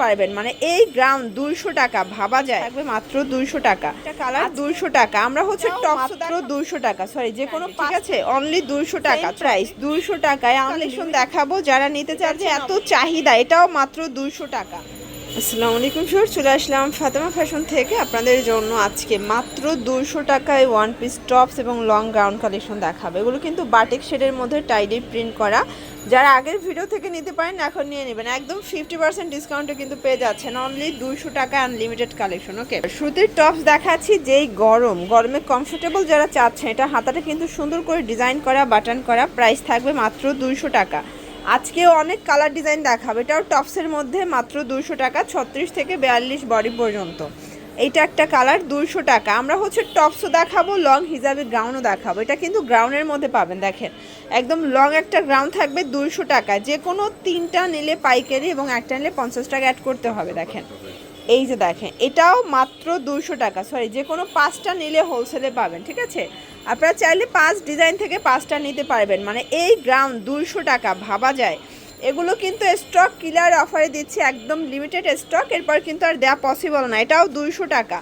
পারবেন মানে এই গ্রাম 200 টাকা ভাবা যায় থাকবে মাত্র 200 টাকা। এটা কালার 200 টাকা। আমরা হচ্ছে টপ মাত্র 200 টাকা, সরি যে কোনো ঠিক আছে অনলি 200 টাকা প্রাইস। 200 টাকায় কালেকশন দেখাবো যারা নিতে চান যে এত চাহিদা, এটাও মাত্র 200 টাকা। আসসালামু আলাইকুম স্যার, চলে আসলাম ফাতেমা ফ্যাশন থেকে আপনাদের জন্য আজকে মাত্র 200 টাকায় ওয়ান পিস টপস এবং লং গাউন কালেকশন দেখাবো। এগুলো কিন্তু বাটিক শেডের মধ্যে টাইডি প্রিন্ট করা। যারা আগের ভিডিও থেকে নিতে পারেন এখন নিয়ে নেবেন, একদম 50% ডিসকাউন্টে কিন্তু পেয়ে যাচ্ছেন অনলি 200 টাকা আনলিমিটেড কালেকশন। ওকে, সুতির টপস দেখাচ্ছি যেই গরমে কমফোর্টেবল যারা চাচ্ছেন, এটা হাতাটা কিন্তু সুন্দর করে ডিজাইন করা, বাটন করা, প্রাইস থাকবে মাত্র 200 টাকা। আজকেও অনেক কালার ডিজাইন দেখাবো, এটাও টপসের মধ্যে মাত্র 200 টাকা, 36 থেকে 42 বডি পর্যন্ত। এইটা একটা কালার 200 টাকা। আমরা হচ্ছে টপসও দেখাবো, লং হিজাবি গ্রাউন্ডও দেখাবো। এটা কিন্তু গ্রাউন্ডের মধ্যে পাবেন, দেখেন একদম লং একটা গ্রাউন্ড থাকবে 200 টাকা। যে কোনো 3টা নিলে পাইকারি এবং একটা নিলে 50 টাকা অ্যাড করতে হবে। দেখেন এই যে দেখেন এটাও মাত্র 200 টাকা, সরি যে কোনো 5টা নিলে হোলসেলে পাবেন। ঠিক আছে, আপনারা চাইলে 5 ডিজাইন থেকে 5টা নিতে পারবেন মানে এই গ্রাউন্ড 200 টাকা ভাবা যায়। এগুলো কিন্তু স্টক কিলার অফারে দিচ্ছে, একদম লিমিটেড স্টক, এরপর কিন্তু আর দেওয়া পসিবল না। এটাও 200 টাকা।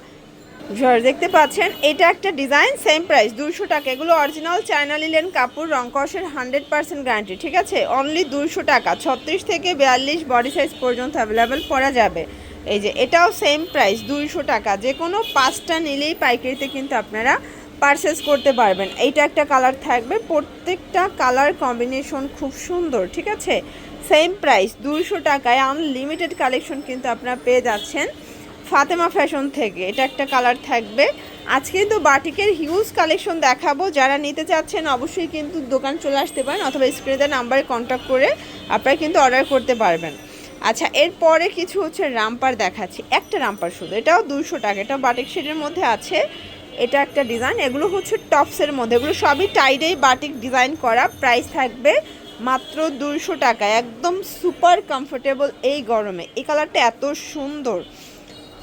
দেখতে পাচ্ছেন এটা একটা ডিজাইন, সেম প্রাইস 200 টাকা। এগুলো অরিজিনাল চায়না লিলেন কাপড়, রং কষের 100% গ্যারান্টি। ঠিক আছে, অনলি 200 টাকা, 36 থেকে 42 বডি সাইজ পর্যন্ত অ্যাভেলেবেল করা যাবে। এই যে এটাও সেম প্রাইস 200 টাকা। যে কোনো 5টা নিলেই পাইকারিতে কিন্তু আপনারা পারচেস করতে পারবেন। এইটা একটা কালার থাকবে, প্রত্যেকটা কালার কম্বিনেশন খুব সুন্দর। ঠিক আছে, সেম প্রাইস 200 টাকায় আনলিমিটেড কালেকশন কিন্তু আপনারা পেয়ে যাচ্ছেন ফাতেমা ফ্যাশন থেকে। এটা একটা কালার থাকবে। আজকে তো বাটিকের হিউজ কালেকশন দেখাবো, যারা নিতে চাচ্ছেন অবশ্যই কিন্তু দোকান চলে আসতে পারেন অথবা স্ক্রিনের নাম্বারে কন্ট্যাক্ট করে আপনারা কিন্তু অর্ডার করতে পারবেন। আচ্ছা, এরপরে কিছু হচ্ছে রামপার দেখাচ্ছি, একটা রামপার শুধু, এটাও 200 টাকা। এটা বাটিক শেডের মধ্যে আছে, এটা একটা ডিজাইন। এগুলো হচ্ছে টপসের মধ্যে, এগুলো সবই টাইডেই বাটিক ডিজাইন করা, প্রাইস থাকবে মাত্র 200 টাকা। একদম সুপার কমফোর্টেবল এই গরমে। এই কালারটা এত সুন্দর,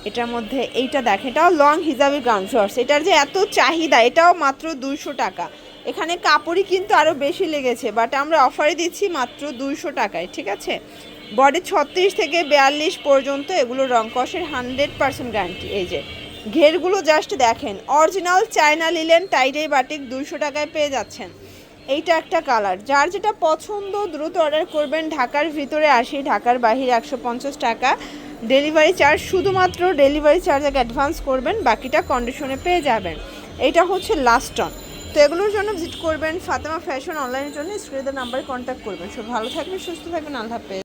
এটার মধ্যে এইটা দেখেন, এটাও লং হিজাবি গাউন শর্টস। এটার যে এত চাহিদা, এটাও মাত্র 200 টাকা। এখানে কাপড়ই কিন্তু আরও বেশি লেগেছে, বাট আমরা অফারে দিচ্ছি মাত্র 200 টাকায়। ঠিক আছে, বডি 36 থেকে 42 পর্যন্ত, এগুলো রং কষের 100% গ্যারান্টি। এই যে ঘেরগুলো জাস্ট দেখেন, original China linen tie-dye batik 200 টাকায় পেয়ে যাচ্ছেন। এইটা একটা কালার, যার যেটা পছন্দ দ্রুত অর্ডার করবেন। ঢাকার ভিতরে 80, ঢাকার বাহিরে 150 টাকা ডেলিভারি চার্জ। শুধুমাত্র ডেলিভারি চার্জ আগে অ্যাডভান্স করবেন, বাকিটা কন্ডিশনে পেয়ে যাবেন। এইটা হচ্ছে লাস্ট অন। তো এগুলোর জন্য ভিজিট করবেন ফাতেমা ফ্যাশন অনলাইনের জন্য স্ক্রিনের নাম্বারে কন্ট্যাক্ট করবেন। সব ভালো থাকবেন, সুস্থ থাকবেন, আল্লাহ হাফেজ।